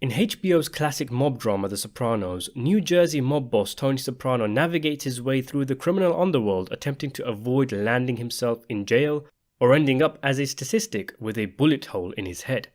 In HBO's classic mob drama The Sopranos, New Jersey mob boss Tony Soprano navigates his way through the criminal underworld, attempting to avoid landing himself in jail or ending up as a statistic with a bullet hole in his head.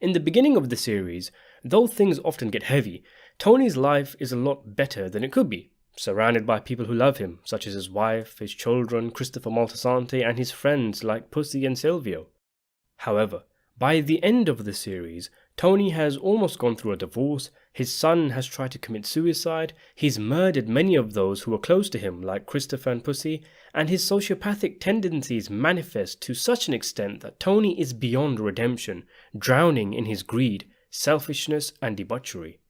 In the beginning of the series, though things often get heavy, Tony's life is a lot better than it could be, surrounded by people who love him, such as his wife, his children, Christopher Moltisanti, and his friends like Pussy and Silvio. However, by the end of the series, Tony has almost gone through a divorce, his son has tried to commit suicide, he's murdered many of those who were close to him like Christopher and Pussy, and his sociopathic tendencies manifest to such an extent that Tony is beyond redemption, drowning in his greed, selfishness and debauchery.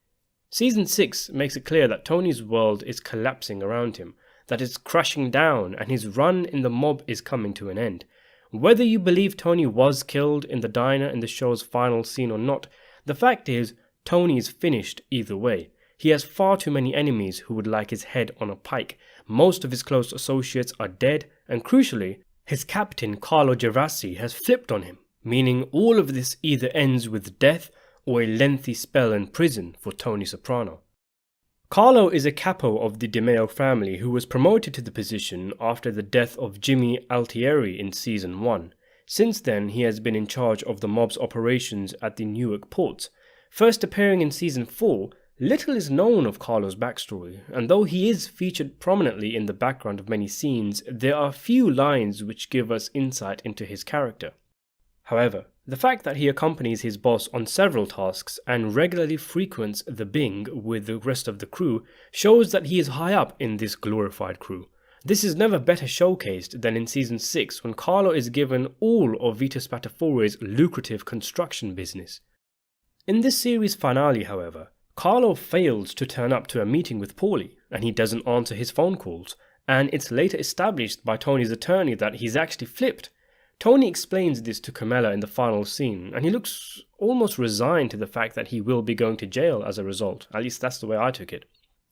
Season 6 makes it clear that Tony's world is collapsing around him, that it's crashing down and his run in the mob is coming to an end. Whether you believe Tony was killed in the diner in the show's final scene or not, the fact is, Tony is finished either way. He has far too many enemies who would like his head on a pike, most of his close associates are dead, and crucially, his captain Carlo Gerasi has flipped on him, meaning all of this either ends with death or a lengthy spell in prison for Tony Soprano. Carlo is a capo of the DiMeo family who was promoted to the position after the death of Jimmy Altieri in Season 1. Since then, he has been in charge of the mob's operations at the Newark ports. First appearing in Season 4, little is known of Carlo's backstory, and though he is featured prominently in the background of many scenes, there are few lines which give us insight into his character. However, the fact that he accompanies his boss on several tasks and regularly frequents the Bing with the rest of the crew shows that he is high up in this glorified crew. This is never better showcased than in Season 6 when Carlo is given all of Vito Spatafore's lucrative construction business. In this series finale, however, Carlo fails to turn up to a meeting with Paulie and he doesn't answer his phone calls, and it's later established by Tony's attorney that he's actually flipped. Tony explains this to Carmela in the final scene, and he looks almost resigned to the fact that he will be going to jail as a result. At least that's the way I took it.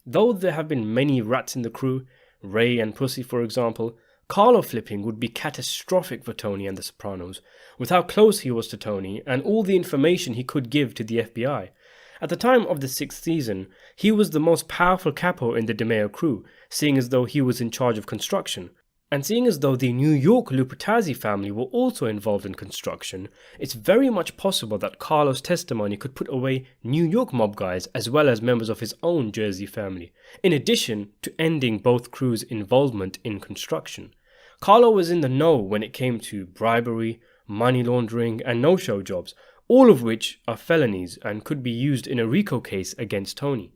Though there have been many rats in the crew, Ray and Pussy for example, Carlo flipping would be catastrophic for Tony and the Sopranos, with how close he was to Tony and all the information he could give to the FBI. At the time of the 6th season, he was the most powerful capo in the DiMeo crew, seeing as though he was in charge of construction. And seeing as though the New York Lupertazzi family were also involved in construction, it's very much possible that Carlo's testimony could put away New York mob guys as well as members of his own Jersey family, in addition to ending both crews' involvement in construction. Carlo was in the know when it came to bribery, money laundering and no-show jobs, all of which are felonies and could be used in a RICO case against Tony.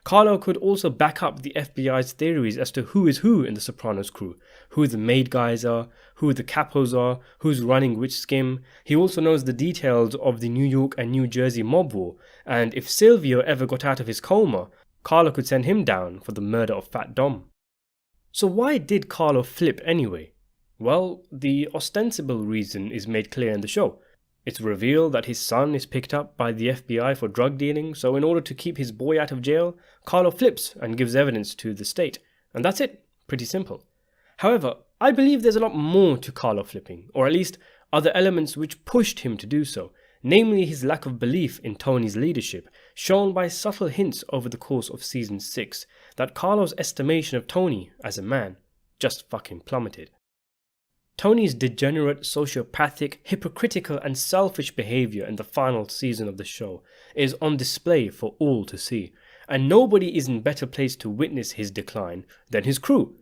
Carlo could also back up the FBI's theories as to who is who in the Sopranos crew, who the maid guys are, who the capos are, who's running which skim. He also knows the details of the New York and New Jersey mob war, and if Silvio ever got out of his coma, Carlo could send him down for the murder of Fat Dom. So why did Carlo flip anyway? Well, the ostensible reason is made clear in the show. It's revealed that his son is picked up by the FBI for drug dealing, so in order to keep his boy out of jail, Carlo flips and gives evidence to the state. And that's it. Pretty simple. However, I believe there's a lot more to Carlo flipping, or at least other elements which pushed him to do so, namely his lack of belief in Tony's leadership, shown by subtle hints over the course of Season 6, that Carlo's estimation of Tony as a man just fucking plummeted. Tony's degenerate, sociopathic, hypocritical and selfish behaviour in the final season of the show is on display for all to see, and nobody is in better place to witness his decline than his crew.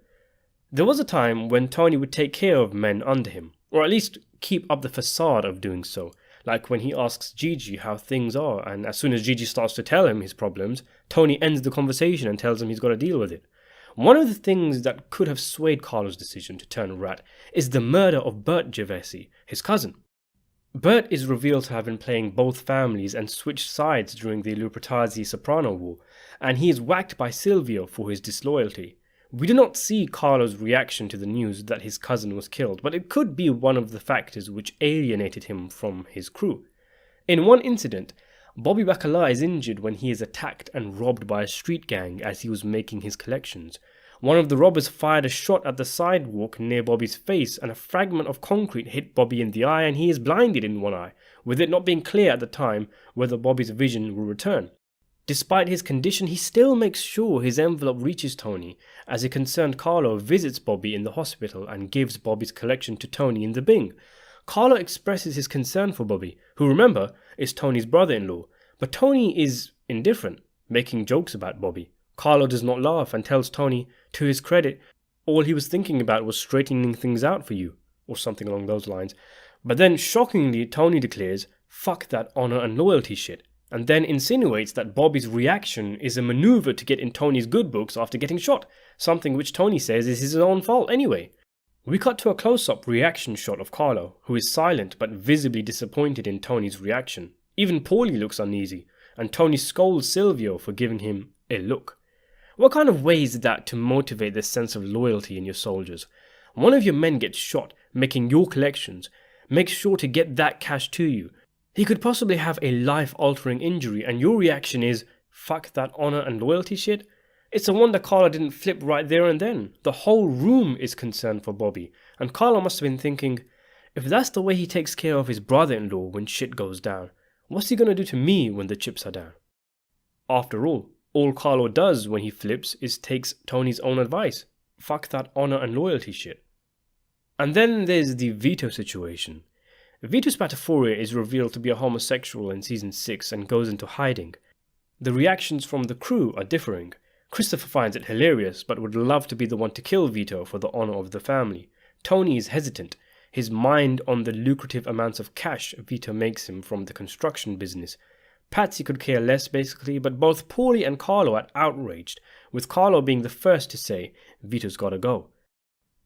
There was a time when Tony would take care of men under him, or at least keep up the facade of doing so, like when he asks Gigi how things are, and as soon as Gigi starts to tell him his problems, Tony ends the conversation and tells him he's got to deal with it. One of the things that could have swayed Carlo's decision to turn rat is the murder of Bert Gervasi, his cousin. Bert is revealed to have been playing both families and switched sides during the Lupertazzi-Soprano war, and he is whacked by Silvio for his disloyalty. We do not see Carlo's reaction to the news that his cousin was killed, but it could be one of the factors which alienated him from his crew. In one incident, Bobby Bacala is injured when he is attacked and robbed by a street gang as he was making his collections. One of the robbers fired a shot at the sidewalk near Bobby's face, and a fragment of concrete hit Bobby in the eye, and he is blinded in one eye, with it not being clear at the time whether Bobby's vision will return. Despite his condition, he still makes sure his envelope reaches Tony, as a concerned Carlo visits Bobby in the hospital and gives Bobby's collection to Tony in the Bing. Carlo expresses his concern for Bobby, who, remember, is Tony's brother-in-law, but Tony is indifferent, making jokes about Bobby. Carlo does not laugh and tells Tony, to his credit, all he was thinking about was straightening things out for you, or something along those lines. But then, shockingly, Tony declares, fuck that honor and loyalty shit, and then insinuates that Bobby's reaction is a maneuver to get in Tony's good books after getting shot, something which Tony says is his own fault anyway. We cut to a close-up reaction shot of Carlo, who is silent but visibly disappointed in Tony's reaction. Even Paulie looks uneasy, and Tony scolds Silvio for giving him a look. What kind of way is that to motivate this sense of loyalty in your soldiers? One of your men gets shot, making your collections. Make sure to get that cash to you. He could possibly have a life-altering injury, and your reaction is, fuck that honor and loyalty shit? It's a wonder Carlo didn't flip right there and then. The whole room is concerned for Bobby, and Carlo must have been thinking, if that's the way he takes care of his brother-in-law when shit goes down, what's he gonna do to me when the chips are down? After all Carlo does when he flips is takes Tony's own advice. Fuck that honor and loyalty shit. And then there's the Vito situation. Vito Spatafore is revealed to be a homosexual in season 6 and goes into hiding. The reactions from the crew are differing. Christopher finds it hilarious but would love to be the one to kill Vito for the honor of the family. Tony is hesitant, his mind on the lucrative amounts of cash Vito makes him from the construction business. Patsy could care less basically, but both Paulie and Carlo are outraged, with Carlo being the first to say, Vito's gotta go.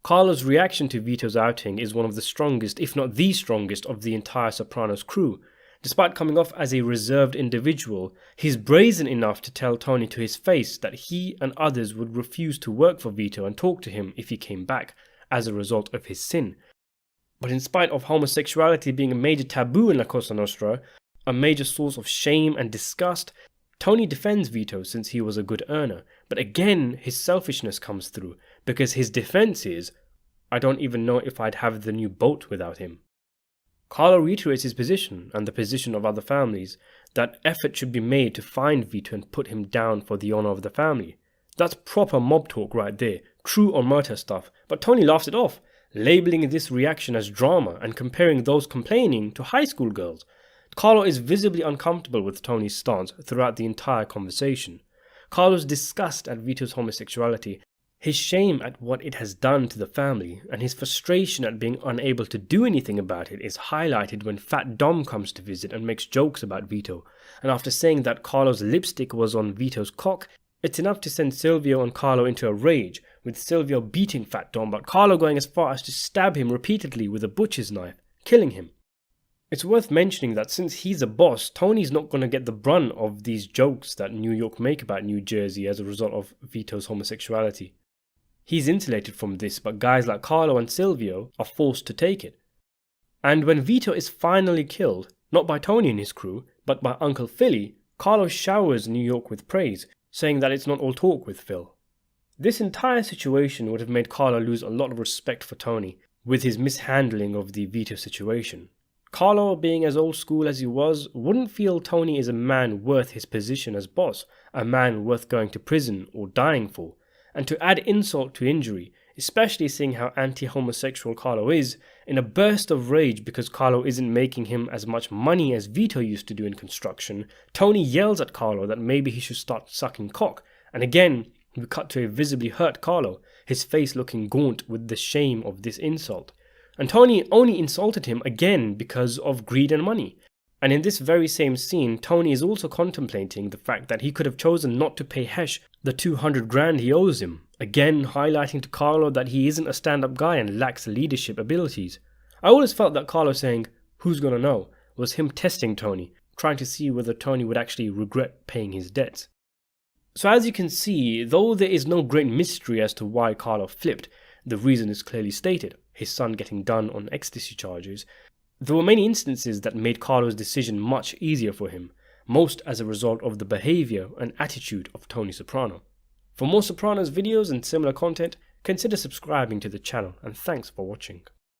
Carlo's reaction to Vito's outing is one of the strongest, if not the strongest, of the entire Sopranos crew. Despite coming off as a reserved individual, he's brazen enough to tell Tony to his face that he and others would refuse to work for Vito and talk to him if he came back, as a result of his sin. But in spite of homosexuality being a major taboo in La Cosa Nostra, a major source of shame and disgust, Tony defends Vito since he was a good earner, but again his selfishness comes through, because his defense is, I don't even know if I'd have the new boat without him. Carlo reiterates his position, and the position of other families, that effort should be made to find Vito and put him down for the honor of the family. That's proper mob talk right there, true or murder stuff, but Tony laughs it off, labeling this reaction as drama and comparing those complaining to high school girls. Carlo is visibly uncomfortable with Tony's stance throughout the entire conversation. Carlo's disgust at Vito's homosexuality, his shame at what it has done to the family, and his frustration at being unable to do anything about it is highlighted when Fat Dom comes to visit and makes jokes about Vito, and after saying that Carlo's lipstick was on Vito's cock, it's enough to send Silvio and Carlo into a rage, with Silvio beating Fat Dom, but Carlo going as far as to stab him repeatedly with a butcher's knife, killing him. It's worth mentioning that since he's a boss, Tony's not going to get the brunt of these jokes that New York make about New Jersey as a result of Vito's homosexuality. He's insulated from this, but guys like Carlo and Silvio are forced to take it. And when Vito is finally killed, not by Tony and his crew, but by Uncle Philly, Carlo showers New York with praise, saying that it's not all talk with Phil. This entire situation would have made Carlo lose a lot of respect for Tony, with his mishandling of the Vito situation. Carlo, being as old school as he was, wouldn't feel Tony is a man worth his position as boss, a man worth going to prison or dying for. And to add insult to injury, especially seeing how anti-homosexual Carlo is, in a burst of rage because Carlo isn't making him as much money as Vito used to do in construction, Tony yells at Carlo that maybe he should start sucking cock, and again we cut to a visibly hurt Carlo, his face looking gaunt with the shame of this insult. And Tony only insulted him again because of greed and money. And in this very same scene, Tony is also contemplating the fact that he could have chosen not to pay Hesh the 200 grand he owes him, again highlighting to Carlo that he isn't a stand-up guy and lacks leadership abilities. I always felt that Carlo saying, "Who's gonna know?" was him testing Tony, trying to see whether Tony would actually regret paying his debts. So as you can see, though there is no great mystery as to why Carlo flipped, the reason is clearly stated, his son getting done on ecstasy charges. There were many instances that made Carlo's decision much easier for him, most as a result of the behavior and attitude of Tony Soprano. For more Sopranos videos and similar content, consider subscribing to the channel, and thanks for watching.